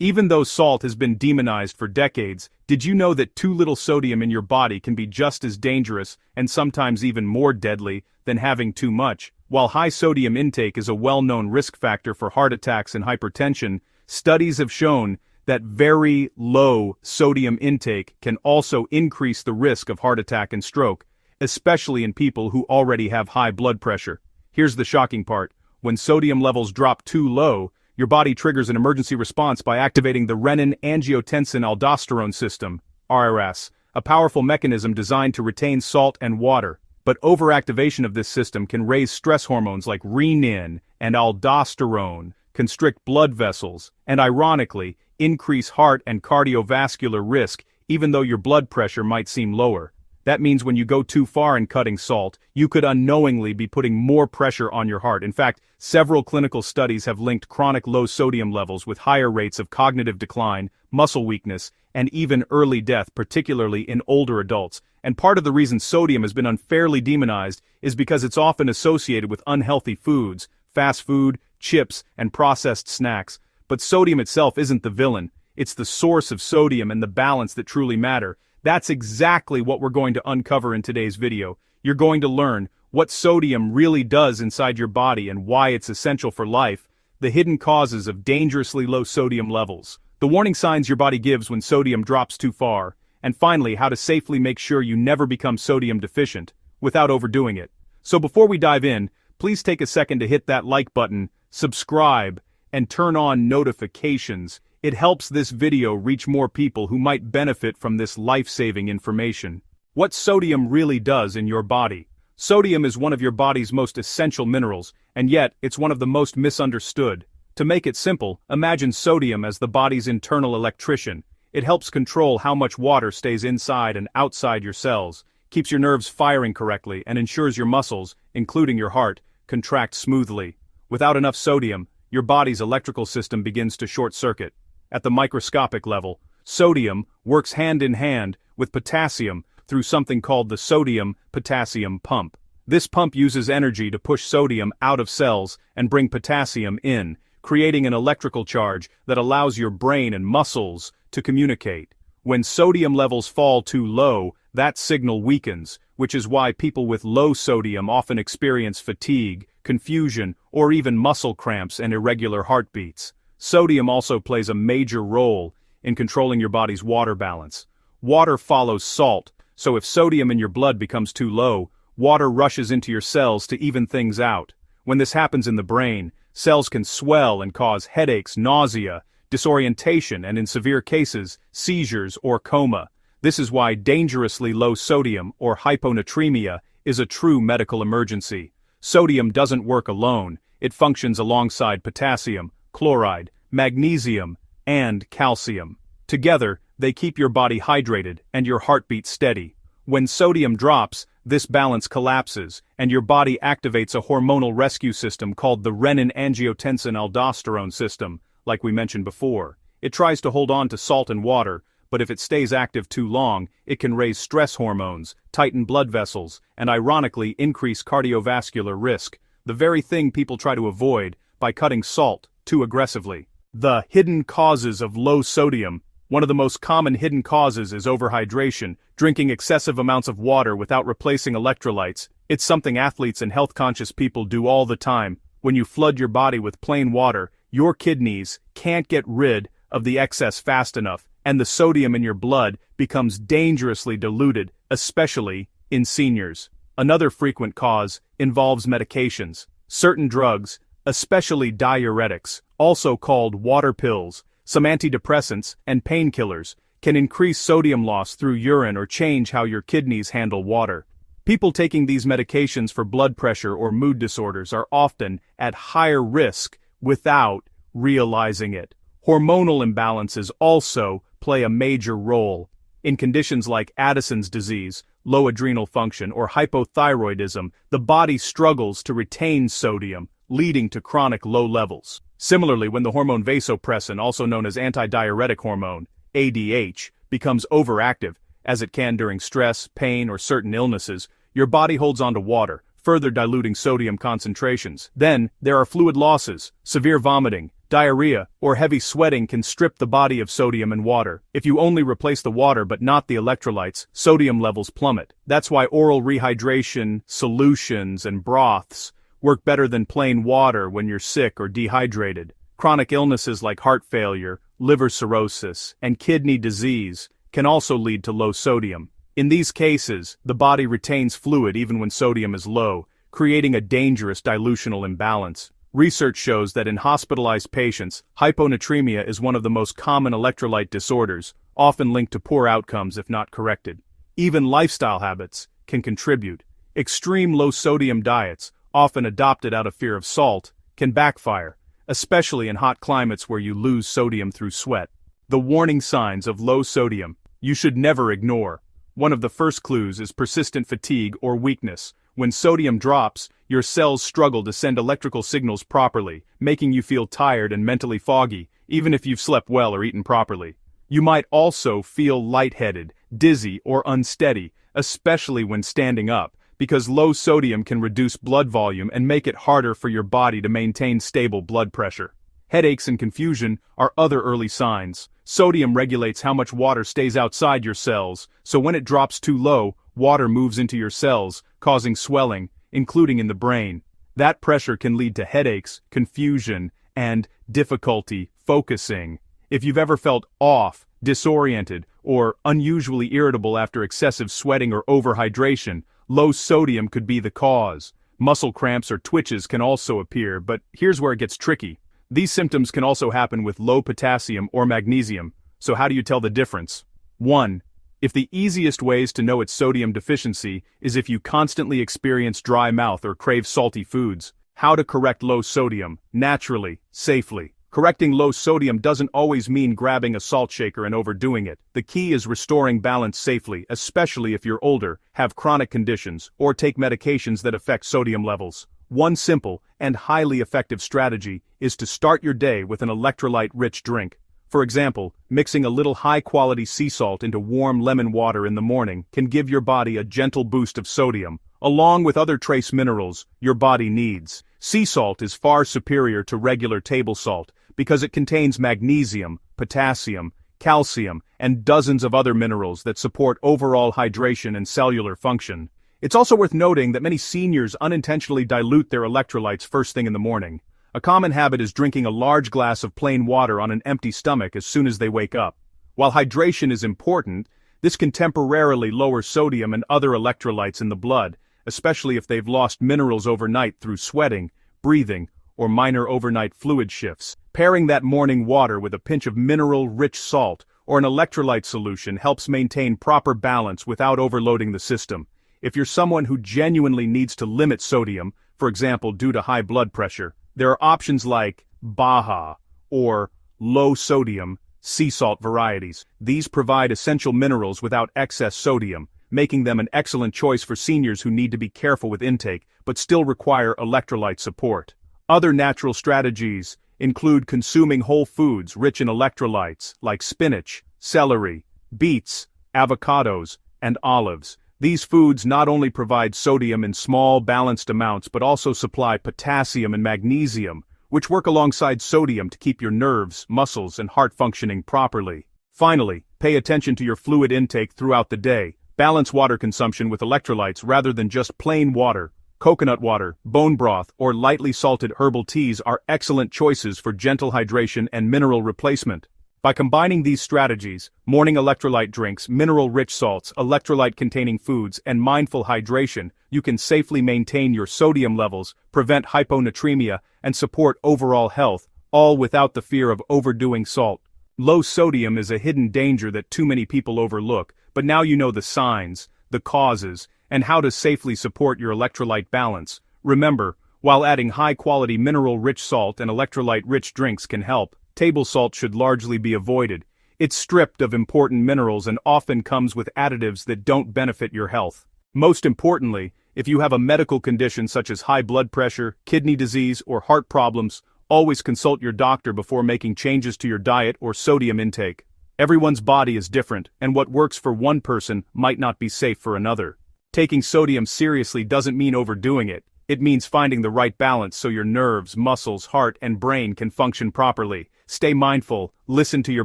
Even though salt has been demonized for decades, did you know that too little sodium in your body can be just as dangerous, and sometimes even more deadly, than having too much? While high sodium intake is a well-known risk factor for heart attacks and hypertension, studies have shown that very low sodium intake can also increase the risk of heart attack and stroke, especially in people who already have high blood pressure. Here's the shocking part. When sodium levels drop too low, your body triggers an emergency response by activating the renin-angiotensin-aldosterone system, RAS, a powerful mechanism designed to retain salt and water. But overactivation of this system can raise stress hormones like renin and aldosterone, constrict blood vessels, and ironically, increase heart and cardiovascular risk even though your blood pressure might seem lower. That means when you go too far in cutting salt, you could unknowingly be putting more pressure on your heart. In fact, several clinical studies have linked chronic low sodium levels with higher rates of cognitive decline, muscle weakness, and even early death, particularly in older adults. And part of the reason sodium has been unfairly demonized is because it's often associated with unhealthy foods, fast food, chips, and processed snacks. But sodium itself isn't the villain. It's the source of sodium and the balance that truly matter. That's exactly what we're going to uncover in today's video. You're going to learn what sodium really does inside your body and why it's essential for life, the hidden causes of dangerously low sodium levels, the warning signs your body gives when sodium drops too far, and finally how to safely make sure you never become sodium deficient without overdoing it. So before we dive in, please take a second to hit that like button, subscribe, and turn on notifications. It helps this video reach more people who might benefit from this life-saving information. What sodium really does in your body. Sodium is one of your body's most essential minerals, and yet it's one of the most misunderstood. To make it simple, imagine sodium as the body's internal electrician. It helps control how much water stays inside and outside your cells, keeps your nerves firing correctly, and ensures your muscles, including your heart, contract smoothly. Without enough sodium, your body's electrical system begins to short-circuit. At the microscopic level, sodium works hand in hand with potassium through something called the sodium-potassium pump. This pump uses energy to push sodium out of cells and bring potassium in, creating an electrical charge that allows your brain and muscles to communicate. When sodium levels fall too low, that signal weakens, which is why people with low sodium often experience fatigue, confusion, or even muscle cramps and irregular heartbeats. Sodium also plays a major role in controlling your body's water balance. Water follows salt, so if sodium in your blood becomes too low, water rushes into your cells to even things out. When this happens in the brain, cells can swell and cause headaches, nausea, disorientation, and in severe cases, seizures or coma. This is why dangerously low sodium, or hyponatremia, is a true medical emergency. Sodium doesn't work alone. It functions alongside potassium, chloride, magnesium, and calcium. Together, they keep your body hydrated and your heartbeat steady. When sodium drops, this balance collapses, and your body activates a hormonal rescue system called the renin-angiotensin-aldosterone system, like we mentioned before. It tries to hold on to salt and water, but if it stays active too long, it can raise stress hormones, tighten blood vessels, and ironically increase cardiovascular risk, the very thing people try to avoid by cutting salt too aggressively. The hidden causes of low sodium. One of the most common hidden causes is overhydration, drinking excessive amounts of water without replacing electrolytes. It's something athletes and health-conscious people do all the time. When you flood your body with plain water, your kidneys can't get rid of the excess fast enough, and the sodium in your blood becomes dangerously diluted, especially in seniors. Another frequent cause involves medications. Certain drugs, especially diuretics, also called water pills, some antidepressants, and painkillers, can increase sodium loss through urine or change how your kidneys handle water. People taking these medications for blood pressure or mood disorders are often at higher risk without realizing it. Hormonal imbalances also play a major role. In conditions like Addison's disease, low adrenal function, or hypothyroidism, the body struggles to retain sodium, leading to chronic low levels. Similarly, when the hormone vasopressin, also known as antidiuretic hormone, ADH, becomes overactive, as it can during stress, pain, or certain illnesses, your body holds onto water, further diluting sodium concentrations. Then, there are fluid losses, severe vomiting, Diarrhea, or heavy sweating can strip the body of sodium and water. If you only replace the water but not the electrolytes, sodium levels plummet. That's why oral rehydration, solutions, and broths work better than plain water when you're sick or dehydrated. Chronic illnesses like heart failure, liver cirrhosis, and kidney disease can also lead to low sodium. In these cases, the body retains fluid even when sodium is low, creating a dangerous dilutional imbalance. Research shows that in hospitalized patients, hyponatremia is one of the most common electrolyte disorders, often linked to poor outcomes if not corrected. Even lifestyle habits can contribute. Extreme low-sodium diets, often adopted out of fear of salt, can backfire, especially in hot climates where you lose sodium through sweat. The warning signs of low sodium you should never ignore. One of the first clues is persistent fatigue or weakness. When sodium drops, your cells struggle to send electrical signals properly, making you feel tired and mentally foggy, even if you've slept well or eaten properly. You might also feel lightheaded, dizzy, or unsteady, especially when standing up, because low sodium can reduce blood volume and make it harder for your body to maintain stable blood pressure. Headaches and confusion are other early signs. Sodium regulates how much water stays outside your cells, so when it drops too low, water moves into your cells, causing swelling, including in the brain. That pressure can lead to headaches, confusion, and difficulty focusing. If you've ever felt off, disoriented, or unusually irritable after excessive sweating or overhydration, low sodium could be the cause. Muscle cramps or twitches can also appear, but here's where it gets tricky. These symptoms can also happen with low potassium or magnesium, so how do you tell the difference? 1. If the easiest ways to know it's sodium deficiency is if you constantly experience dry mouth or crave salty foods. How to correct low sodium, naturally, safely. Correcting low sodium doesn't always mean grabbing a salt shaker and overdoing it. The key is restoring balance safely, especially if you're older, have chronic conditions, or take medications that affect sodium levels. One simple and highly effective strategy is to start your day with an electrolyte-rich drink. For example, mixing a little high-quality sea salt into warm lemon water in the morning can give your body a gentle boost of sodium, along with other trace minerals your body needs. Sea salt is far superior to regular table salt because it contains magnesium, potassium, calcium, and dozens of other minerals that support overall hydration and cellular function. It's also worth noting that many seniors unintentionally dilute their electrolytes first thing in the morning. A common habit is drinking a large glass of plain water on an empty stomach as soon as they wake up. While hydration is important, this can temporarily lower sodium and other electrolytes in the blood, especially if they've lost minerals overnight through sweating, breathing, or minor overnight fluid shifts. Pairing that morning water with a pinch of mineral-rich salt or an electrolyte solution helps maintain proper balance without overloading the system. If you're someone who genuinely needs to limit sodium, for example due to high blood pressure, there are options like Baja or low-sodium sea salt varieties. These provide essential minerals without excess sodium, making them an excellent choice for seniors who need to be careful with intake but still require electrolyte support. Other natural strategies include consuming whole foods rich in electrolytes like spinach, celery, beets, avocados, and olives. These foods not only provide sodium in small, balanced amounts but also supply potassium and magnesium, which work alongside sodium to keep your nerves, muscles, and heart functioning properly. Finally, pay attention to your fluid intake throughout the day. Balance water consumption with electrolytes rather than just plain water. Coconut water, bone broth, or lightly salted herbal teas are excellent choices for gentle hydration and mineral replacement. By combining these strategies, morning electrolyte drinks, mineral-rich salts, electrolyte-containing foods, and mindful hydration, you can safely maintain your sodium levels, prevent hyponatremia, and support overall health, all without the fear of overdoing salt. Low sodium is a hidden danger that too many people overlook, but now you know the signs, the causes, and how to safely support your electrolyte balance. Remember, while adding high-quality mineral-rich salt and electrolyte-rich drinks can help, table salt should largely be avoided. It's stripped of important minerals and often comes with additives that don't benefit your health. Most importantly, if you have a medical condition such as high blood pressure, kidney disease, or heart problems, always consult your doctor before making changes to your diet or sodium intake. Everyone's body is different, and what works for one person might not be safe for another. Taking sodium seriously doesn't mean overdoing it. It means finding the right balance so your nerves, muscles, heart, and brain can function properly. Stay mindful, listen to your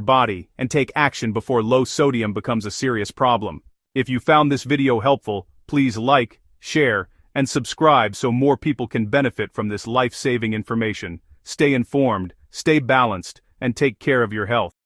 body, and take action before low sodium becomes a serious problem. If you found this video helpful, please like, share, and subscribe so more people can benefit from this life-saving information. Stay informed, stay balanced, and take care of your health.